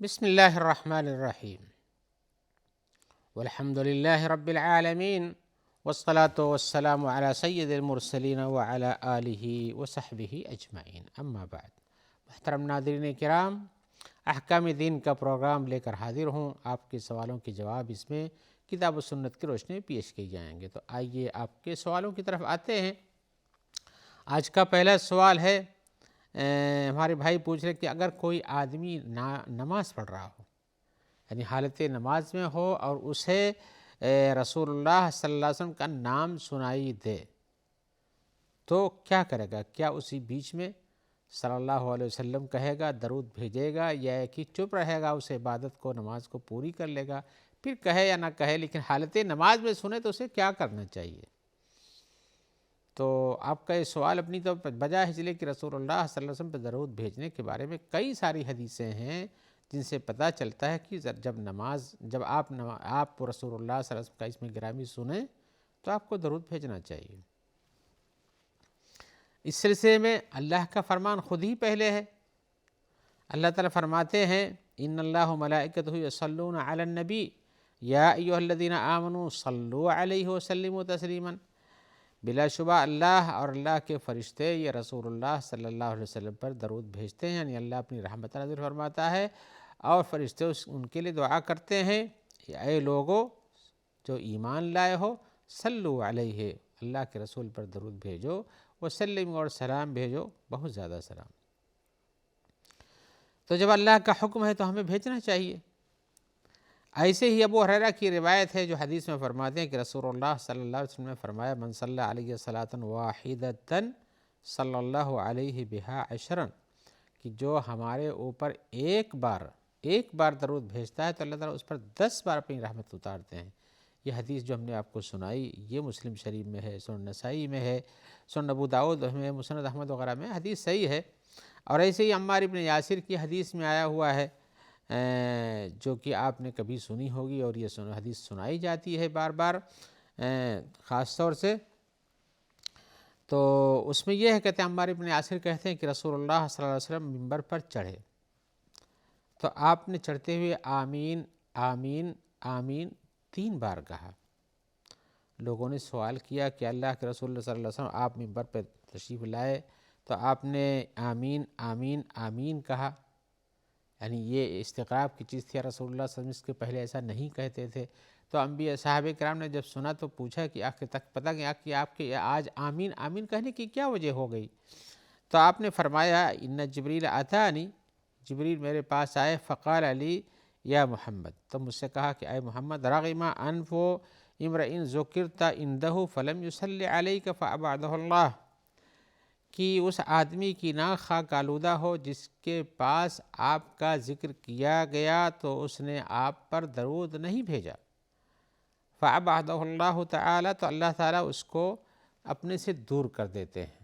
بسم اللہ الرحمن الرحیم والحمد للہ رب العالمین والصلاة والسلام علی سید المرسلین وعلی آلہ وصحبہ اجمعین، اما بعد۔ محترم ناظرین کرام، احکام دین کا پروگرام لے کر حاضر ہوں۔ آپ کے سوالوں کے جواب اس میں کتاب و سنت کی روشنی میں پیش کیے جائیں گے، تو آئیے آپ کے سوالوں کی طرف آتے ہیں۔ آج کا پہلا سوال ہے، ہمارے بھائی پوچھ رہے کہ اگر کوئی آدمی نماز پڑھ رہا ہو، یعنی حالت نماز میں ہو، اور اسے رسول اللہ صلی اللہ علیہ وسلم کا نام سنائی دے تو کیا کرے گا؟ کیا اسی بیچ میں صلی اللہ علیہ وسلم کہے گا، درود بھیجے گا، یا کہ چپ رہے گا، اس عبادت کو، نماز کو پوری کر لے گا؟ پھر کہے یا نہ کہے، لیکن حالت نماز میں سنے تو اسے کیا کرنا چاہیے؟ تو آپ کا یہ سوال اپنی تو بجا ہے، اس لیے کہ رسول اللہ صلی اللہ علیہ وسلم پہ درود بھیجنے کے بارے میں کئی ساری حدیثیں ہیں جن سے پتہ چلتا ہے کہ جب آپ رسول اللہ صلی اللہ علیہ وسلم کا اسم گرامی سنیں تو آپ کو درود بھیجنا چاہیے۔ اس سلسلے میں اللہ کا فرمان خود ہی پہلے ہے۔ اللہ تعالیٰ فرماتے ہیں، ان اللہ وملائکتہ یصلون علی النبی یا ایھا الذین آمنوا صلوا علیہ وسلموا تسلیما۔ بلا شبہ اللہ اور اللہ کے فرشتے یہ رسول اللہ صلی اللہ علیہ وسلم پر درود بھیجتے ہیں، یعنی اللہ اپنی رحمت نازل فرماتا ہے اور فرشتے ان کے لیے دعا کرتے ہیں، اے لوگو جو ایمان لائے ہو، صلو علیہ، اللہ کے رسول پر درود بھیجو، وسلم، اور سلام بھیجو، بہت زیادہ سلام۔ تو جب اللہ کا حکم ہے تو ہمیں بھیجنا چاہیے۔ ایسے ہی ابو ہریرہ کی روایت ہے جو حدیث میں فرماتے ہیں کہ رسول اللہ صلی اللہ علیہ وسلم نے فرمایا، من صلی علیہ صلاۃ واحدۃ صلی اللہ علیہ بہا عشرا، کہ جو ہمارے اوپر ایک بار درود بھیجتا ہے تو اللہ تعالیٰ اس پر 10 بار اپنی رحمت اتارتے ہیں۔ یہ حدیث جو ہم نے آپ کو سنائی، یہ مسلم شریف میں ہے، سنن نسائی میں ہے، سنن ابو داؤد میں، مسند احمد وغیرہ میں حدیث صحیح ہے۔ اور ایسے ہی عمار بن یاسر کی حدیث میں آیا ہوا ہے، جو کہ آپ نے کبھی سنی ہوگی، اور یہ حدیث سنائی جاتی ہے بار بار خاص طور سے۔ تو اس میں یہ ہے، کہتے ہیں عمار بن یاسر کہتے ہیں کہ رسول اللہ صلی اللہ علیہ وسلم ممبر پر چڑھے تو آپ نے چڑھتے ہوئے آمین آمین آمین 3 بار کہا۔ لوگوں نے سوال کیا کہ اللہ کے رسول صلی اللہ علیہ وسلم آپ ممبر پہ تشریف لائے تو آپ نے آمین آمین آمین کہا، یعنی یہ استغراب کی چیز تھی، رسول اللہ صلی اللہ علیہ وسلم اس کے پہلے ایسا نہیں کہتے تھے۔ تو انبیاء صحابہ کرام نے جب سنا تو پوچھا کہ آخر تک پتہ گیا کہ آپ کے آج آمین آمین کہنے کی کیا وجہ ہو گئی؟ تو آپ نے فرمایا، ان جبریل اتانی، جبریل میرے پاس آئے، فقال علی یا محمد، تو مجھ سے کہا کہ اے محمد، رغم انف امرئ ذکرت عنده فلم یصلی علیک فابعدہ اللہ، کہ اس آدمی کی ناک خاک آلودہ ہو جس کے پاس آپ کا ذکر کیا گیا تو اس نے آپ پر درود نہیں بھیجا، فابعدہ اللہ تعالی، تو اللہ تعالیٰ اس کو اپنے سے دور کر دیتے ہیں۔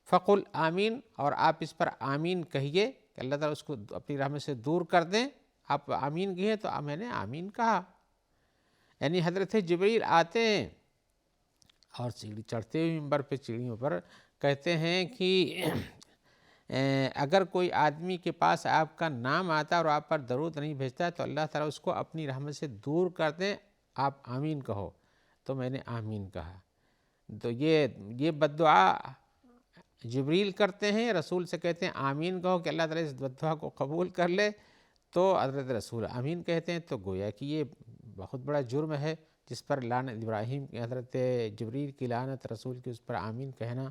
فقل آمین، اور آپ اس پر آمین کہیے کہ اللہ تعالیٰ اس کو اپنی رحمت سے دور کر دیں۔ آپ آمین کہیے تو میں نے آمین کہا، یعنی حضرت جبریل آتے ہیں اور سیڑھی چڑھتے ہوئے ممبر پہ، سیڑھیوں پر کہتے ہیں کہ اگر کوئی آدمی کے پاس آپ کا نام آتا اور آپ پر درود نہیں بھیجتا تو اللہ تعالیٰ اس کو اپنی رحمت سے دور کر دیں، آپ آمین کہو۔ تو میں نے آمین کہا۔ تو یہ بد دعا جبریل کرتے ہیں، رسول سے کہتے ہیں آمین کہو کہ اللہ تعالیٰ اس بد دعا کو قبول کر لے، تو حضرت رسول آمین کہتے ہیں۔ تو گویا کہ یہ بہت بڑا جرم ہے جس پر لعنت ابراہیم کی، حضرت جبریل کی لعنت، رسول کی اس پر آمین کہنا۔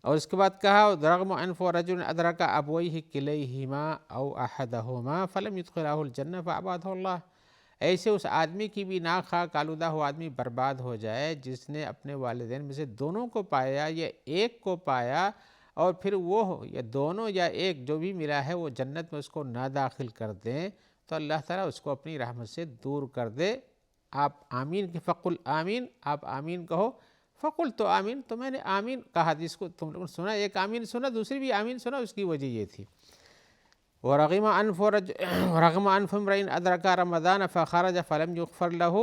اور اس کے بعد کہا، رغم انف رجل ادرک ابویہ کلیہما او احدہما فلم یدخلہ الجنہ فابعدہ اللہ، ایسے اس آدمی کی بھی ناک خاک آلودہ ہو آدمی برباد ہو جائے جس نے اپنے والدین میں سے دونوں کو پایا یا ایک کو پایا، اور پھر وہ یا دونوں یا ایک جو بھی ملا ہے وہ جنت میں اس کو نہ داخل کر دیں، تو اللہ تعالیٰ اس کو اپنی رحمت سے دور کر دے۔ آپ آمین کی، فقل آمین، آپ آمین کہو، فقل تو آمین، تو میں نے آمین کہا، جس کو تم لوگوں نے سنا، ایک آمین سنا، دوسری بھی آمین سنا، اس کی وجہ یہ تھی۔ ورغم انف امرئ ادرک رمضان فخرج فلم یغفر لہ،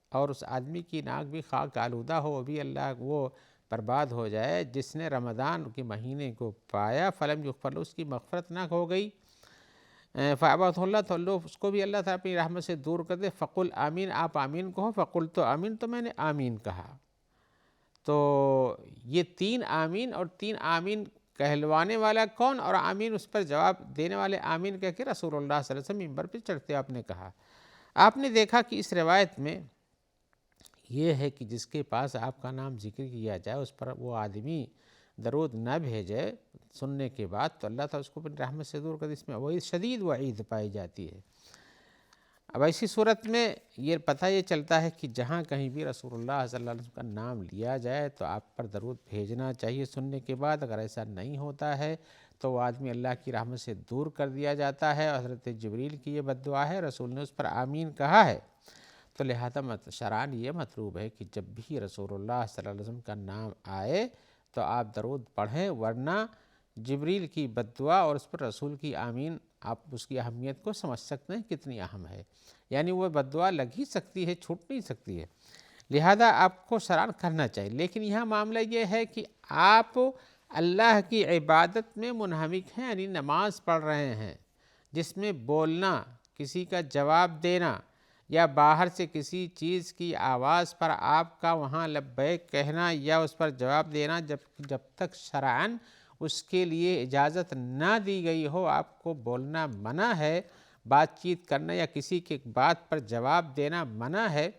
اور اس آدمی کی ناک بھی خاک آلودہ ہو، وہ بھی اللہ وہ برباد ہو جائے جس نے رمضان کے مہینے کو پایا، فلم یغفر لہ، اس کی مغفرت نہ ہو گئی۔ فَأَبَتْهُ اللہ، تو اللہ اس کو بھی اللہ تعالیٰ اپنی رحمت سے دور کر دے. فقل آمین، آپ آمین کہو. فقل تو آمین، تو میں نے آمین کہا. تو یہ 3 آمین اور 3 آمین کہلوانے والا کون، اور آمین اس پر جواب دینے والے آمین کہہ کے رسول اللہ صلی اللہ علیہ وسلم ممبر پہ چڑھتے آپ نے کہا. آپ نے دیکھا کہ اس روایت میں یہ ہے کہ جس کے پاس آپ کا نام ذکر کیا جائے اس پر وہ آدمی درود نہ بھیجے سننے کے بعد، تو اللہ تعالیٰ اس کو اپنی رحمت سے دور کر دے. اس میں وہی شدید وعید پائی جاتی ہے. اب ایسی صورت میں یہ پتہ یہ چلتا ہے کہ جہاں کہیں بھی رسول اللہ صلی اللہ علیہ وسلم کا نام لیا جائے تو آپ پر درود بھیجنا چاہیے سننے کے بعد. اگر ایسا نہیں ہوتا ہے تو وہ آدمی اللہ کی رحمت سے دور کر دیا جاتا ہے. حضرت جبریل کی یہ بد دعا ہے، رسول نے اس پر آمین کہا ہے. تو لہذا شرعاً یہ مطلوب ہے کہ جب بھی رسول اللہ صلی اللہ علیہ وسلم کا نام آئے تو آپ درود پڑھیں، ورنہ جبریل کی بد دعا اور اس پر رسول کی آمین، آپ اس کی اہمیت کو سمجھ سکتے ہیں کتنی اہم ہے. یعنی وہ بد دعا لگ ہی سکتی ہے، چھوٹ نہیں سکتی ہے. لہذا آپ کو شرعاً کرنا چاہیے. لیکن یہاں معاملہ یہ ہے کہ آپ اللہ کی عبادت میں منہمک ہیں، یعنی نماز پڑھ رہے ہیں جس میں بولنا، کسی کا جواب دینا یا باہر سے کسی چیز کی آواز پر آپ کا وہاں لبیک کہنا یا اس پر جواب دینا جب تک شرعاً اس کے لیے اجازت نہ دی گئی ہو، آپ کو بولنا منع ہے، بات چیت کرنا یا کسی کی بات پر جواب دینا منع ہے.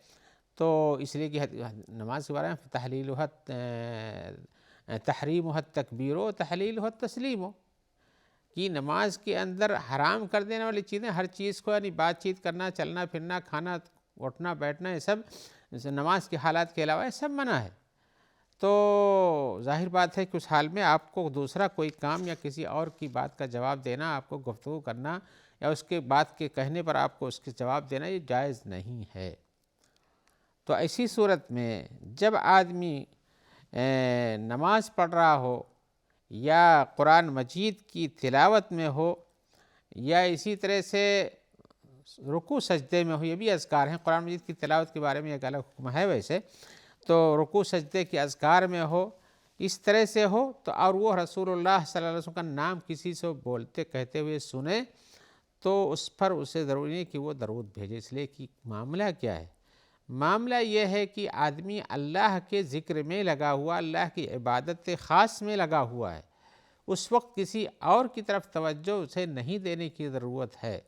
تو اس لیے کہ نماز کے بارے میں تحریمها التکبیر و تحلیلها التسلیم، کہ نماز کے اندر حرام کر دینے والی چیزیں، ہر چیز کو یعنی بات چیت کرنا، چلنا پھرنا، کھانا اٹھنا بیٹھنا، یہ سب نماز کے حالات کے علاوہ یہ سب منع ہے. تو ظاہر بات ہے کہ اس حال میں آپ کو دوسرا کوئی کام یا کسی اور کی بات کا جواب دینا، آپ کو گفتگو کرنا یا اس کے بات کے کہنے پر آپ کو اس کے جواب دینا یہ جائز نہیں ہے. تو ایسی صورت میں جب آدمی نماز پڑھ رہا ہو یا قرآن مجید کی تلاوت میں ہو یا اسی طرح سے رکوع سجدے میں ہو، یہ بھی اذکار ہیں. قرآن مجید کی تلاوت کے بارے میں ایک الگ حکم ہے ویسے، تو رکوع سجدے کے اذکار میں ہو، اس طرح سے ہو تو، اور وہ رسول اللہ صلی اللہ علیہ وسلم کا نام کسی سے بولتے کہتے ہوئے سنے، تو اس پر اسے ضروری نہیں کہ وہ درود بھیجے. اس لیے کہ معاملہ کیا ہے؟ معاملہ یہ ہے کہ آدمی اللہ کے ذکر میں لگا ہوا، اللہ کی عبادت خاص میں لگا ہوا ہے، اس وقت کسی اور کی طرف توجہ اسے نہیں دینے کی ضرورت ہے.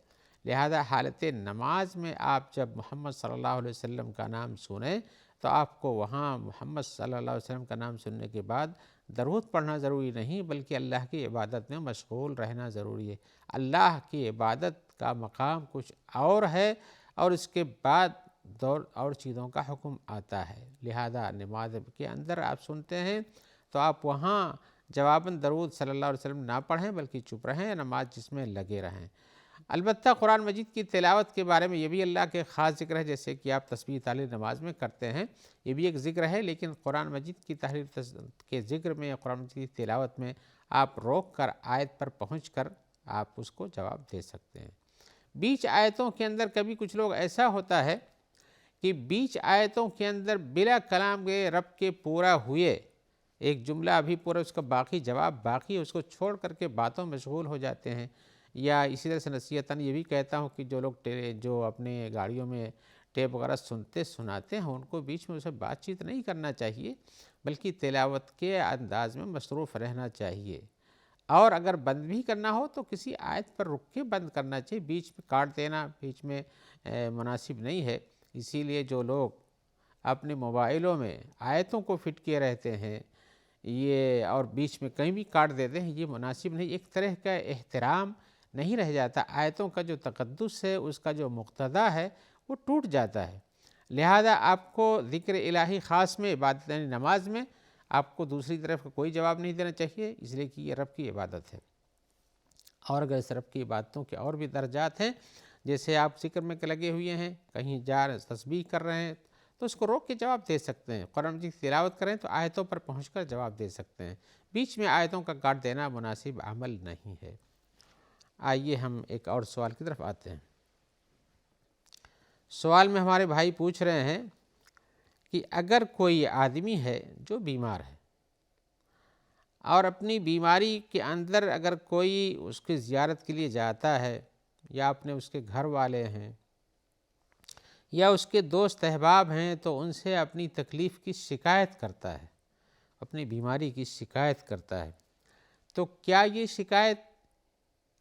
لہذا حالت نماز میں آپ جب محمد صلی اللہ علیہ وسلم کا نام سنیں تو آپ کو وہاں محمد صلی اللہ علیہ وسلم کا نام سننے کے بعد درود پڑھنا ضروری نہیں، بلکہ اللہ کی عبادت میں مشغول رہنا ضروری ہے. اللہ کی عبادت کا مقام کچھ اور ہے اور اس کے بعد اور چیزوں کا حکم آتا ہے. لہذا نماز کے اندر آپ سنتے ہیں تو آپ وہاں جواباً درود صلی اللہ علیہ وسلم نہ پڑھیں بلکہ چپ رہیں، نماز جس میں لگے رہیں. البتہ قرآن مجید کی تلاوت کے بارے میں یہ بھی اللہ کے خاص ذکر ہے، جیسے کہ آپ تسبیح تعلیل نماز میں کرتے ہیں، یہ بھی ایک ذکر ہے. لیکن قرآن مجید کی تحریر کے ذکر میں یا قرآن مجید کی تلاوت میں آپ روک کر آیت پر پہنچ کر آپ اس کو جواب دے سکتے ہیں. بیچ آیتوں کے اندر کبھی کچھ لوگ ایسا ہوتا ہے کہ بیچ آیتوں کے اندر بلا کلام کے رب کے پورا ہوئے ایک جملہ ابھی پورا، اس کا باقی جواب باقی، اس کو چھوڑ کر کے باتوں میں مشغول ہو جاتے ہیں. یا اسی طرح سے نصیحتاً یہ بھی کہتا ہوں کہ جو لوگ جو اپنے گاڑیوں میں ٹیپ وغیرہ سناتے ہیں ان کو بیچ میں اسے بات چیت نہیں کرنا چاہیے، بلکہ تلاوت کے انداز میں مصروف رہنا چاہیے. اور اگر بند بھی کرنا ہو تو کسی آیت پر رک کے بند کرنا چاہیے، بیچ میں کاٹ دینا بیچ میں مناسب نہیں ہے. اسی لیے جو لوگ اپنے موبائلوں میں آیتوں کو فٹ کیے رہتے ہیں یہ اور بیچ میں کہیں بھی کاٹ دیتے ہیں، یہ مناسب نہیں. ایک طرح کا احترام نہیں رہ جاتا، آیتوں کا جو تقدس ہے، اس کا جو مقتضا ہے وہ ٹوٹ جاتا ہے. لہذا آپ کو ذکر الہی خاص میں عبادت یعنی نماز میں آپ کو دوسری طرف کوئی جواب نہیں دینا چاہیے، اس لیے کہ یہ رب کی عبادت ہے. اور اگر اس رب کی عبادتوں کے اور بھی درجات ہیں، جیسے آپ ذکر میں لگے ہوئے ہیں، کہیں جا رہے تسبیح کر رہے ہیں تو اس کو روک کے جواب دے سکتے ہیں. قرآن مجید کی تلاوت کریں تو آیتوں پر پہنچ کر جواب دے سکتے ہیں، بیچ میں آیتوں کا کاٹ دینا مناسب عمل نہیں ہے. آئیے ہم ایک اور سوال کی طرف آتے ہیں. سوال میں ہمارے بھائی پوچھ رہے ہیں کہ اگر کوئی آدمی ہے جو بیمار ہے اور اپنی بیماری کے اندر اگر کوئی اس کی زیارت کے لیے جاتا ہے یا اپنے اس کے گھر والے ہیں یا اس کے دوست احباب ہیں تو ان سے اپنی تکلیف کی شکایت کرتا ہے، اپنی بیماری کی شکایت کرتا ہے، تو کیا یہ شکایت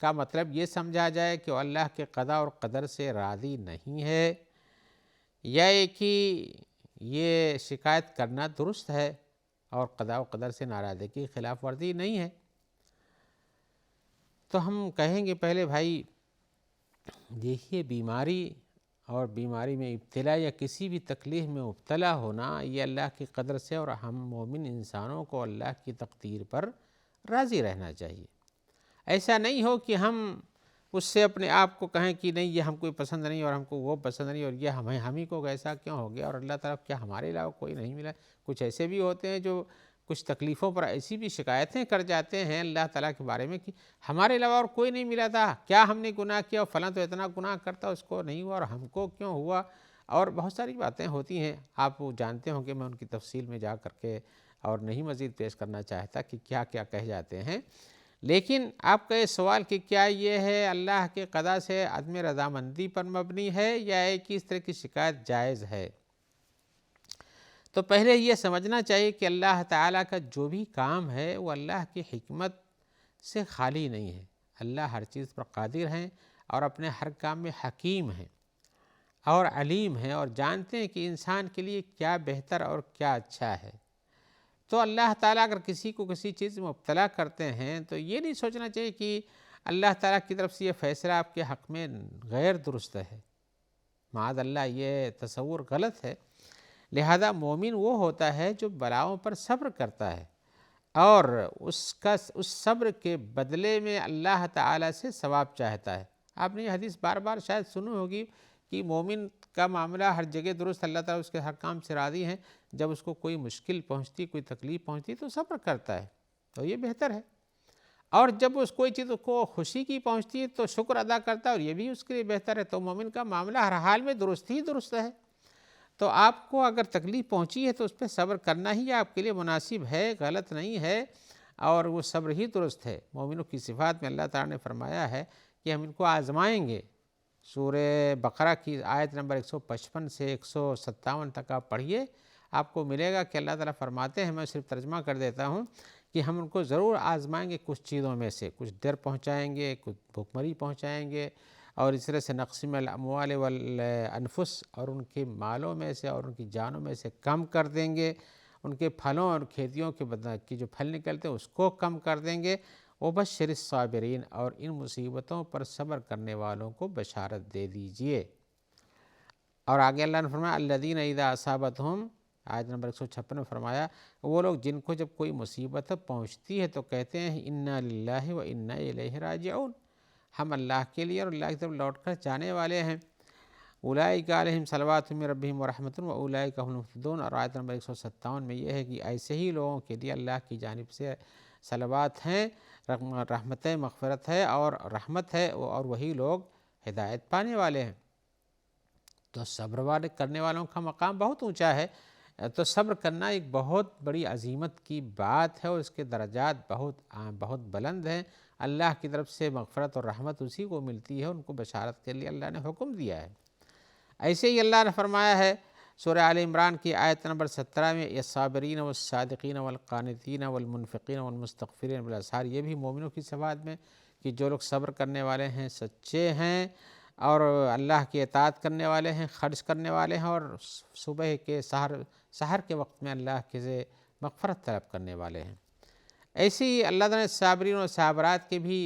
کا مطلب یہ سمجھا جائے کہ وہ اللہ کے قضاء اور قدر سے راضی نہیں ہے، یا کہ یہ شکایت کرنا درست ہے اور قضاء و قدر سے ناراضگی کی خلاف ورزی نہیں ہے؟ تو ہم کہیں گے پہلے بھائی دیکھیے، بیماری اور بیماری میں ابتلا یا کسی بھی تکلیف میں مبتلا ہونا یہ اللہ کی قدر سے، اور ہم مومن انسانوں کو اللہ کی تقدیر پر راضی رہنا چاہیے۔ ایسا نہیں ہو کہ ہم اس سے اپنے آپ کو کہیں کہ نہیں یہ ہم کو پسند نہیں اور ہم کو وہ پسند نہیں اور یہ ہم ہی کو ایسا کیوں ہو گیا، اور اللہ تعالیٰ کیا ہمارے علاوہ کوئی نہیں ملا۔ کچھ ایسے بھی ہوتے ہیں جو کچھ تکلیفوں پر ایسی بھی شکایتیں کر جاتے ہیں اللہ تعالیٰ کے بارے میں کہ ہمارے علاوہ اور کوئی نہیں ملا تھا، کیا ہم نے گناہ کیا، اور فلاں تو اتنا گناہ کرتا اس کو نہیں ہوا اور ہم کو کیوں ہوا، اور بہت ساری باتیں ہوتی ہیں۔ آپ جانتے ہوں کہ میں ان کی تفصیل میں جا کر کے اور نہیں مزید پیش کرنا چاہتا کہ کیا کیا کہہ جاتے ہیں، لیکن آپ کا یہ سوال کہ کیا یہ ہے اللہ کے قضاء سے عدم رضامندی پر مبنی ہے یا ایک اس طرح کی شکایت جائز ہے؟ تو پہلے یہ سمجھنا چاہیے کہ اللہ تعالیٰ کا جو بھی کام ہے وہ اللہ کی حکمت سے خالی نہیں ہے۔ اللہ ہر چیز پر قادر ہیں اور اپنے ہر کام میں حکیم ہیں اور علیم ہیں، اور جانتے ہیں کہ انسان کے لیے کیا بہتر اور کیا اچھا ہے۔ تو اللہ تعالیٰ اگر کسی کو کسی چیز میں مبتلا کرتے ہیں تو یہ نہیں سوچنا چاہیے کہ اللہ تعالیٰ کی طرف سے یہ فیصلہ آپ کے حق میں غیر درست ہے، معاذ اللہ یہ تصور غلط ہے۔ لہذا مومن وہ ہوتا ہے جو بلاؤں پر صبر کرتا ہے اور اس صبر کے بدلے میں اللہ تعالیٰ سے ثواب چاہتا ہے۔ آپ نے یہ حدیث بار بار شاید سنی ہوگی کہ مومن کا معاملہ ہر جگہ درست، اللہ تعالیٰ اس کے ہر کام سے راضی ہیں، جب اس کو کوئی مشکل پہنچتی، کوئی تکلیف پہنچتی تو صبر کرتا ہے، تو یہ بہتر ہے، اور جب اس کوئی چیز کو خوشی کی پہنچتی ہے تو شکر ادا کرتا ہے، اور یہ بھی اس کے لیے بہتر ہے۔ تو مومن کا معاملہ ہر حال میں درست ہی درست ہے۔ تو آپ کو اگر تکلیف پہنچی ہے تو اس پہ صبر کرنا ہی آپ کے لیے مناسب ہے، غلط نہیں ہے، اور وہ صبر ہی درست ہے۔ مومنوں کی صفات میں اللہ تعالیٰ نے فرمایا ہے کہ ہم ان کو آزمائیں گے۔ سورہ بقرہ کی آیت نمبر 155 سے 157 تک آپ پڑھیے، آپ کو ملے گا کہ اللہ تعالیٰ فرماتے ہیں، میں صرف ترجمہ کر دیتا ہوں، کہ ہم ان کو ضرور آزمائیں گے کچھ چیزوں میں سے، کچھ ڈر پہنچائیں گے، کچھ بھوکمری پہنچائیں گے، اور اس طرح سے نقص من الاموال والانفس، اور ان کے مالوں میں سے اور ان کی جانوں میں سے کم کر دیں گے، ان کے پھلوں اور کھیتیوں کے جو پھل نکلتے ہیں اس کو کم کر دیں گے۔ وبشر الصابرین، اور ان مصیبتوں پر صبر کرنے والوں کو بشارت دے دیجئے۔ اور آگے اللہ نے فرمایا الذین اذا اصابتہم، آیت نمبر 156 میں فرمایا وہ لوگ جن کو جب کوئی مصیبت پہنچتی ہے تو کہتے ہیں انا للہ و انا الیہ راجعون، ہم اللہ کے لیے اور اللہ کی طرف لوٹ کر جانے والے ہیں۔ اولئک علیہم صلوات من ربہم ورحمۃ واولئک هم المہتدون، اور آیت نمبر 157 میں یہ ہے کہ ایسے ہی لوگوں کے لیے اللہ کی جانب سے صلوات ہیں، رحمت مغفرت ہے اور رحمت ہے، اور وہی لوگ ہدایت پانے والے ہیں۔ تو صبر کرنے والوں کا مقام بہت اونچا ہے، تو صبر کرنا ایک بہت بڑی عظیمت کی بات ہے، اور اس کے درجات بہت بلند ہیں۔ اللہ کی طرف سے مغفرت اور رحمت اسی کو ملتی ہے، ان کو بشارت کے لیے اللہ نے حکم دیا ہے۔ ایسے ہی اللہ نے فرمایا ہے سورہ آل عمران کی آیت نمبر 17 میں الصابرین والصادقین والقانتین والمنفقین والمستغفرین بالاسحار، یہ بھی مومنوں کی صفات میں کہ جو لوگ صبر کرنے والے ہیں، سچے ہیں، اور اللہ کی اطاعت کرنے والے ہیں، خرچ کرنے والے ہیں، اور صبح کے سحر کے وقت میں اللہ کے سے مغفرت طلب کرنے والے ہیں۔ ایسے ہی اللہ تعالیٰ نے صابرین اور صابرات کے بھی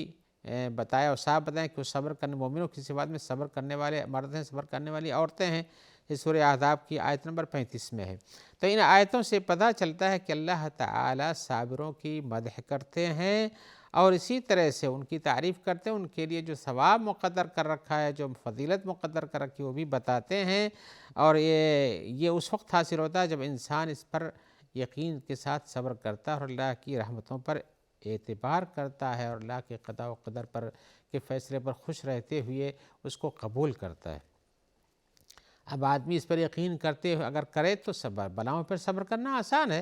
بتایا، اور صاحب بتائیں کہ وہ صبر کرنے، مومنوں کی صفات میں صبر کرنے والے مرد ہیں، صبر کرنے والی عورتیں ہیں، یہ سورہ احزاب کی آیت نمبر 35 میں ہے۔ تو ان آیتوں سے پتہ چلتا ہے کہ اللہ تعالیٰ صابروں کی مدح کرتے ہیں، اور اسی طرح سے ان کی تعریف کرتے ہیں، ان کے لیے جو ثواب مقدر کر رکھا ہے، جو فضیلت مقدر کر رکھی ہے وہ بھی بتاتے ہیں، اور یہ اس وقت حاصل ہوتا ہے جب انسان اس پر یقین کے ساتھ صبر کرتا ہے اور اللہ کی رحمتوں پر اعتبار کرتا ہے، اور اللہ کے قضاء و قدر پر کے فیصلے پر خوش رہتے ہوئے اس کو قبول کرتا ہے۔ اب آدمی اس پر یقین کرتے ہوئے اگر کرے تو بلاؤں پر صبر کرنا آسان ہے،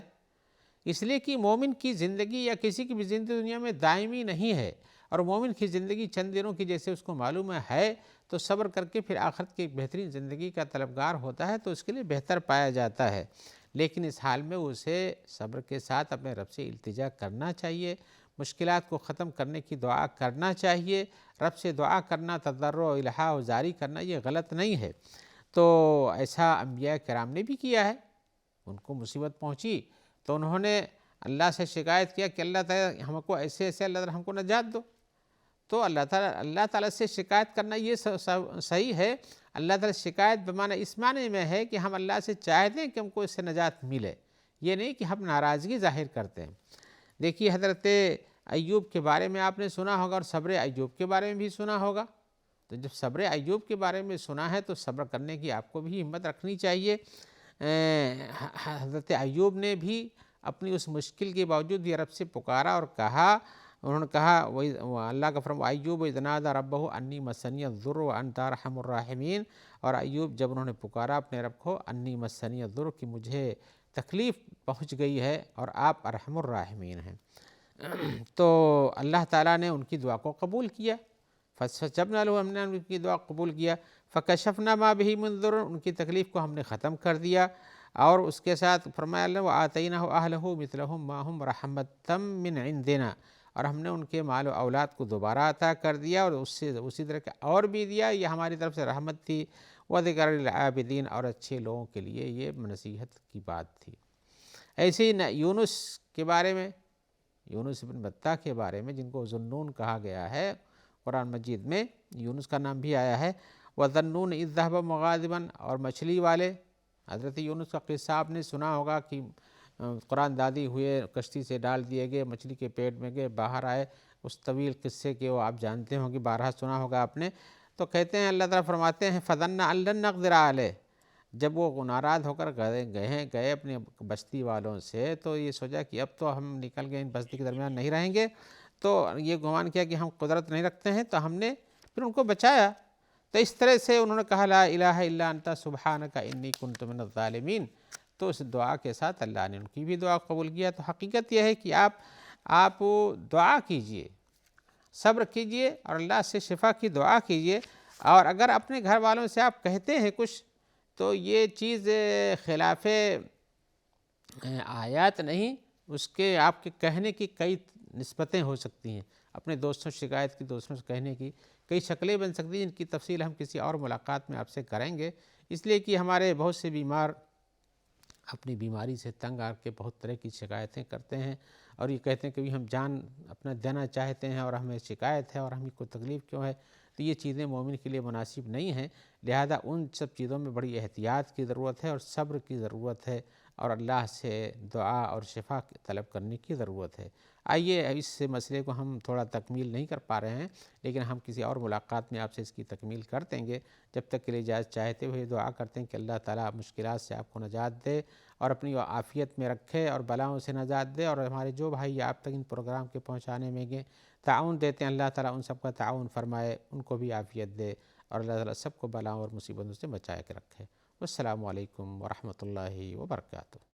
اس لیے کہ مومن کی زندگی یا کسی کی بھی زندگی دنیا میں دائمی نہیں ہے، اور مومن کی زندگی چند دنوں کی جیسے اس کو معلوم ہے تو صبر کر کے پھر آخرت کی ایک بہترین زندگی کا طلبگار ہوتا ہے تو اس کے لیے بہتر پایا جاتا ہے، لیکن اس حال میں اسے صبر کے ساتھ اپنے رب سے التجا کرنا چاہیے، مشکلات کو ختم کرنے کی دعا کرنا چاہیے، رب سے دعا کرنا، تضرع و الحاح و زاری کرنا یہ غلط نہیں ہے۔ تو ایسا انبیاء کرام نے بھی کیا ہے، ان کو مصیبت پہنچی تو انہوں نے اللہ سے شکایت کیا کہ اللہ تعالیٰ ہم کو ایسے ایسے اللہ تعالیٰ ہم کو نجات دو، تو اللہ تعالیٰ سے شکایت کرنا یہ صحیح ہے۔ اللہ تعالیٰ شکایت بمعنی اس معنی میں ہے کہ ہم اللہ سے چاہتے ہیں کہ ہم کو اس سے نجات ملے، یہ نہیں کہ ہم ناراضگی ظاہر کرتے ہیں۔ دیکھیے حضرت ایوب کے بارے میں آپ نے سنا ہوگا اور صبر ایوب کے بارے میں بھی سنا ہوگا، تو جب صبر ایوب کے بارے میں سنا ہے تو صبر کرنے کی آپ کو بھی ہمت رکھنی چاہیے۔ حضرت ایوب نے بھی اپنی اس مشکل کے باوجود بھی رب سے پکارا اور کہا، انہوں نے کہا اللہ کا فرمان ایوب اذ نادى ربه انی مسنی الضر وانت ارحم الراحمین، اور ایوب جب انہوں نے پکارا اپنے رب کو انی مسنی الضر کہ مجھے تکلیف پہنچ گئی ہے اور آپ ارحم الراحمین ہیں، تو اللہ تعالیٰ نے ان کی دعا کو قبول کیا، فاستجبنا له، ہم نے ان کی دعا قبول کیا، فکشفنا ما به من ضر، ان کی تکلیف کو ہم نے ختم کر دیا، اور اس کے ساتھ فرمایا اللہ وآتیناہ اہلہ مثلہم معہم رحمۃ من عندنا، اور ہم نے ان کے مال و اولاد کو دوبارہ عطا کر دیا اور اس سے اسی طرح کا اور بھی دیا، یہ ہماری طرف سے رحمت تھی، وذکر للعابدین، اور اچھے لوگوں کے لیے یہ نصیحت کی بات تھی۔ ایسے ہی یونس کے بارے میں، یونس بن متیٰ کے بارے میں جن کو ذُنُّون کہا گیا ہے، قرآن مجید میں یونس کا نام بھی آیا ہے، وَذَنُّونِ اذ ذَهَبَ مُغَاضِبًا، اور مچھلی والے حضرت یونس کا قصہ آپ نے سنا ہوگا کہ قرآن دادی ہوئے، کشتی سے ڈال دیے گئے، مچھلی کے پیٹ میں گئے، باہر آئے، اس طویل قصے کے وہ آپ جانتے ہوں گے، بارہا سنا ہوگا آپ نے، تو کہتے ہیں اللہ تعالیٰ فرماتے ہیں فَظَنَّ أَن لَّن نَّقْدِرَ عَلَيْهِ، جب وہ ناراض ہو کر گئے اپنے بستی والوں سے تو یہ سوچا کہ اب تو ہم نکل گئے، ان بستی کے درمیان نہیں رہیں گے، تو یہ گمان کیا کہ ہم قدرت نہیں رکھتے ہیں، تو ہم نے پھر ان کو بچایا، تو اس طرح سے انہوں نے کہا لا الہ الا انت سبحانک انی کنت من الظالمین، تو اس دعا کے ساتھ اللہ نے ان کی بھی دعا قبول کیا۔ تو حقیقت یہ ہے کہ آپ دعا کیجئے، صبر کیجئے اور اللہ سے شفا کی دعا کیجئے، اور اگر اپنے گھر والوں سے آپ کہتے ہیں کچھ تو یہ چیز خلاف آیات نہیں، اس کے آپ کے کہنے کی کئی نسبتیں ہو سکتی ہیں، اپنے دوستوں شکایت کی، دوستوں سے کہنے کی کئی شکلیں بن سکتی ہیں، ان کی تفصیل ہم کسی اور ملاقات میں آپ سے کریں گے، اس لیے کہ ہمارے بہت سے بیمار اپنی بیماری سے تنگ آ کے بہت طرح کی شکایتیں کرتے ہیں، اور یہ کہتے ہیں کہ ہم جان اپنا دینا چاہتے ہیں اور ہمیں شکایت ہے اور ہمیں کوئی تکلیف کیوں ہے، تو یہ چیزیں مومن کے لیے مناسب نہیں ہیں، لہذا ان سب چیزوں میں بڑی احتیاط کی ضرورت ہے اور صبر کی ضرورت ہے، اور اللہ سے دعا اور شفا طلب کرنے کی ضرورت ہے۔ آئیے اس مسئلے کو ہم تھوڑا تکمیل نہیں کر پا رہے ہیں، لیکن ہم کسی اور ملاقات میں آپ سے اس کی تکمیل کر دیں گے، جب تک کے لیے اجازت چاہتے ہوئے دعا کرتے ہیں کہ اللہ تعالیٰ مشکلات سے آپ کو نجات دے اور اپنی عافیت میں رکھے اور بلاؤں سے نجات دے، اور ہمارے جو بھائی آپ تک ان پروگرام کے پہنچانے میں گے تعاون دیتے ہیں، اللہ تعالیٰ ان سب کا تعاون فرمائے، ان کو بھی عافیت دے، اور اللہ تعالیٰ سب کو بلاؤں اور مصیبتوں سے بچائے کے رکھے۔ والسلام علیکم ورحمۃ اللہ وبرکاتہ۔